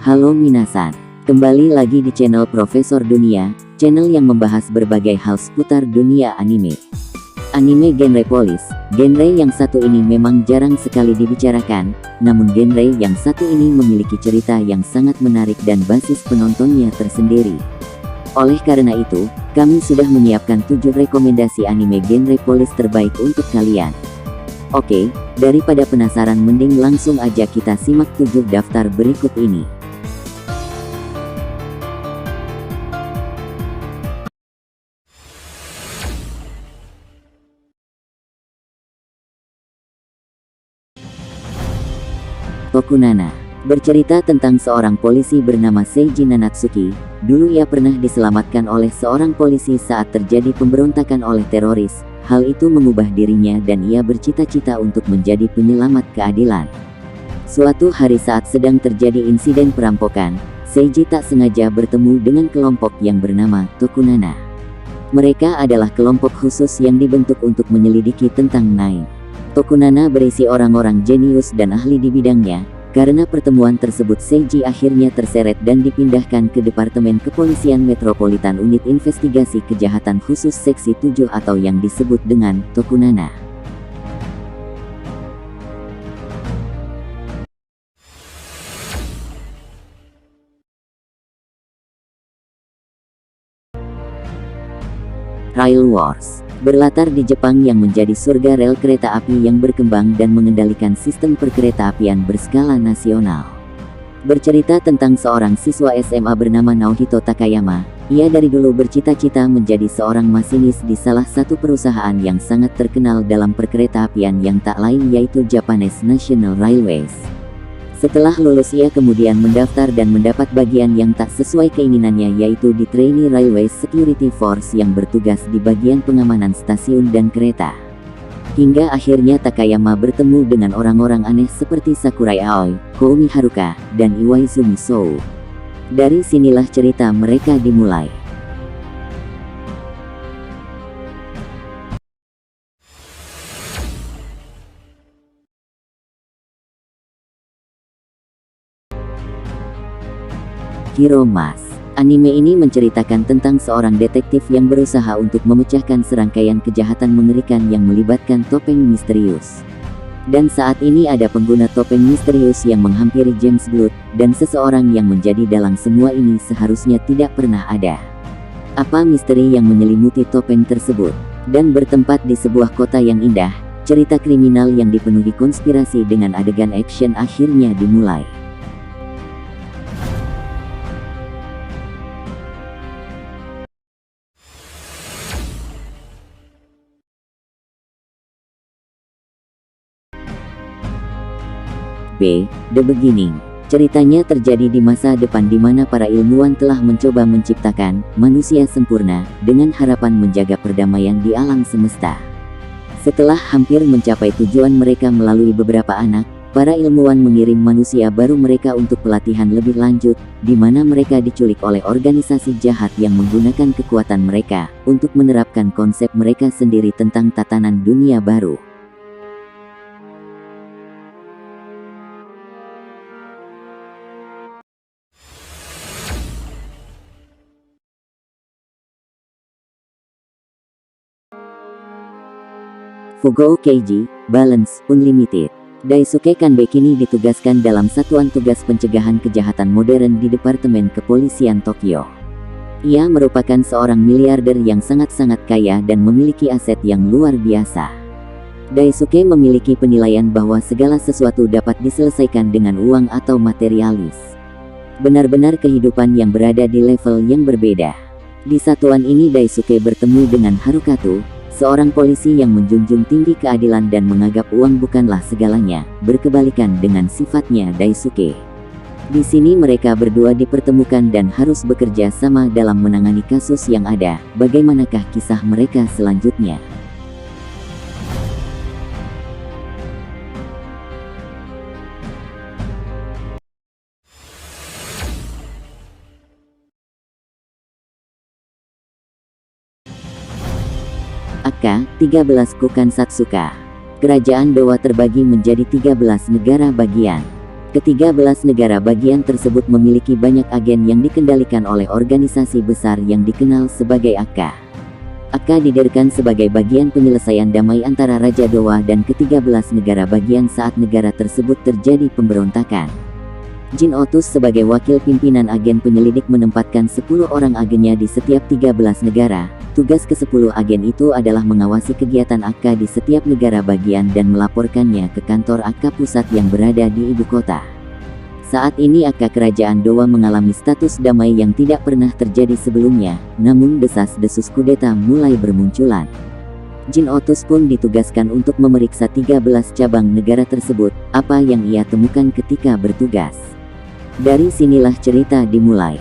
Halo minasan, kembali lagi di channel Profesor Dunia, channel yang membahas berbagai hal seputar dunia anime. Anime genre polis, genre yang satu ini memang jarang sekali dibicarakan, namun genre yang satu ini memiliki cerita yang sangat menarik dan basis penontonnya tersendiri. Oleh karena itu, kami sudah menyiapkan 7 rekomendasi anime genre polis terbaik untuk kalian. Oke, daripada penasaran mending langsung aja kita simak 7 daftar berikut ini. Tokunana bercerita tentang seorang polisi bernama Seiji Nanatsuki. Dulu ia pernah diselamatkan oleh seorang polisi saat terjadi pemberontakan oleh teroris. Hal itu mengubah dirinya dan ia bercita-cita untuk menjadi penyelamat keadilan. Suatu hari saat sedang terjadi insiden perampokan, Seiji tak sengaja bertemu dengan kelompok yang bernama Tokunana. Mereka adalah kelompok khusus yang dibentuk untuk menyelidiki tentang Nine. Tokunana berisi orang-orang jenius dan ahli di bidangnya. Karena pertemuan tersebut Seiji akhirnya terseret dan dipindahkan ke Departemen Kepolisian Metropolitan Unit Investigasi Kejahatan Khusus Seksi 7 atau yang disebut dengan Tokunana. Rail Wars berlatar di Jepang yang menjadi surga rel kereta api yang berkembang dan mengendalikan sistem perkereta-apian berskala nasional. Bercerita tentang seorang siswa SMA bernama Naohito Takayama. Ia dari dulu bercita-cita menjadi seorang masinis di salah satu perusahaan yang sangat terkenal dalam perkereta-apian yang tak lain yaitu Japanese National Railways. Setelah lulus ia kemudian mendaftar dan mendapat bagian yang tak sesuai keinginannya yaitu di Trainee Railway Security Force yang bertugas di bagian pengamanan stasiun dan kereta. Hingga akhirnya Takayama bertemu dengan orang-orang aneh seperti Sakurai Aoi, Koumi Haruka, dan Iwaizumi Sou. Dari sinilah cerita mereka dimulai. Hero Mas. Anime ini menceritakan tentang seorang detektif yang berusaha untuk memecahkan serangkaian kejahatan mengerikan yang melibatkan topeng misterius. Dan saat ini ada pengguna topeng misterius yang menghampiri James Blood, dan seseorang yang menjadi dalang semua ini seharusnya tidak pernah ada. Apa misteri yang menyelimuti topeng tersebut? Dan bertempat di sebuah kota yang indah, cerita kriminal yang dipenuhi konspirasi dengan adegan action akhirnya dimulai. B. The Beginning. Ceritanya terjadi di masa depan di mana para ilmuwan telah mencoba menciptakan manusia sempurna dengan harapan menjaga perdamaian di alam semesta. Setelah hampir mencapai tujuan mereka melalui beberapa anak, para ilmuwan mengirim manusia baru mereka untuk pelatihan lebih lanjut, di mana mereka diculik oleh organisasi jahat yang menggunakan kekuatan mereka untuk menerapkan konsep mereka sendiri tentang tatanan dunia baru. Fugou Keiji, Balance, Unlimited. Daisuke Kanbe kini ditugaskan dalam Satuan Tugas Pencegahan Kejahatan Modern di Departemen Kepolisian Tokyo. Ia merupakan seorang miliarder yang sangat-sangat kaya dan memiliki aset yang luar biasa. Daisuke memiliki penilaian bahwa segala sesuatu dapat diselesaikan dengan uang atau materialis. Benar-benar kehidupan yang berada di level yang berbeda. Di satuan ini Daisuke bertemu dengan Harukatu, seorang polisi yang menjunjung tinggi keadilan dan menganggap uang bukanlah segalanya, berkebalikan dengan sifatnya Daisuke. Di sini mereka berdua dipertemukan dan harus bekerja sama dalam menangani kasus yang ada. Bagaimanakah kisah mereka selanjutnya? AK-13 Kukan Satsuka. Kerajaan Dowa terbagi menjadi 13 negara bagian. Ke-13 negara bagian tersebut memiliki banyak agen yang dikendalikan oleh organisasi besar yang dikenal sebagai AK. AK didirikan sebagai bagian penyelesaian damai antara Raja Dowa dan ke-13 negara bagian saat negara tersebut terjadi pemberontakan. Jin Otus sebagai wakil pimpinan agen penyelidik menempatkan 10 orang agennya di setiap 13 negara. Tugas ke-10 agen itu adalah mengawasi kegiatan AK di setiap negara bagian dan melaporkannya ke kantor AK pusat yang berada di ibu kota. Saat ini AK Kerajaan Dowa mengalami status damai yang tidak pernah terjadi sebelumnya, namun desas-desus kudeta mulai bermunculan. Jin Otus pun ditugaskan untuk memeriksa 13 cabang negara tersebut, apa yang ia temukan ketika bertugas. Dari sinilah cerita dimulai.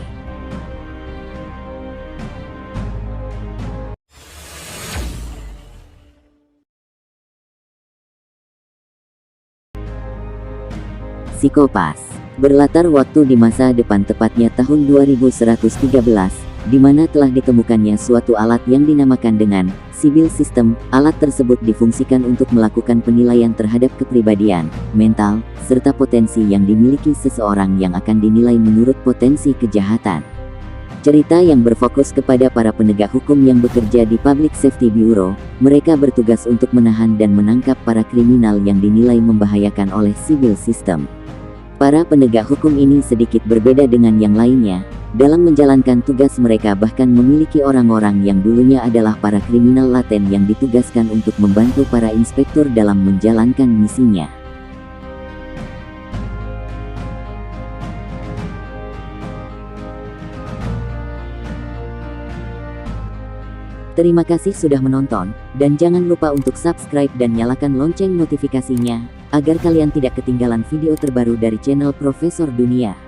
Psikopas. Berlatar waktu di masa depan tepatnya tahun 2113, di mana telah ditemukannya suatu alat yang dinamakan dengan Sibyl System. Alat tersebut difungsikan untuk melakukan penilaian terhadap kepribadian, mental, serta potensi yang dimiliki seseorang yang akan dinilai menurut potensi kejahatan. Cerita yang berfokus kepada para penegak hukum yang bekerja di Public Safety Bureau. Mereka bertugas untuk menahan dan menangkap para kriminal yang dinilai membahayakan oleh Sibyl System. Para penegak hukum ini sedikit berbeda dengan yang lainnya. Dalam menjalankan tugas mereka bahkan memiliki orang-orang yang dulunya adalah para kriminal laten yang ditugaskan untuk membantu para inspektur dalam menjalankan misinya. Terima kasih sudah menonton, dan jangan lupa untuk subscribe dan nyalakan lonceng notifikasinya, agar kalian tidak ketinggalan video terbaru dari channel Profesor Dunia.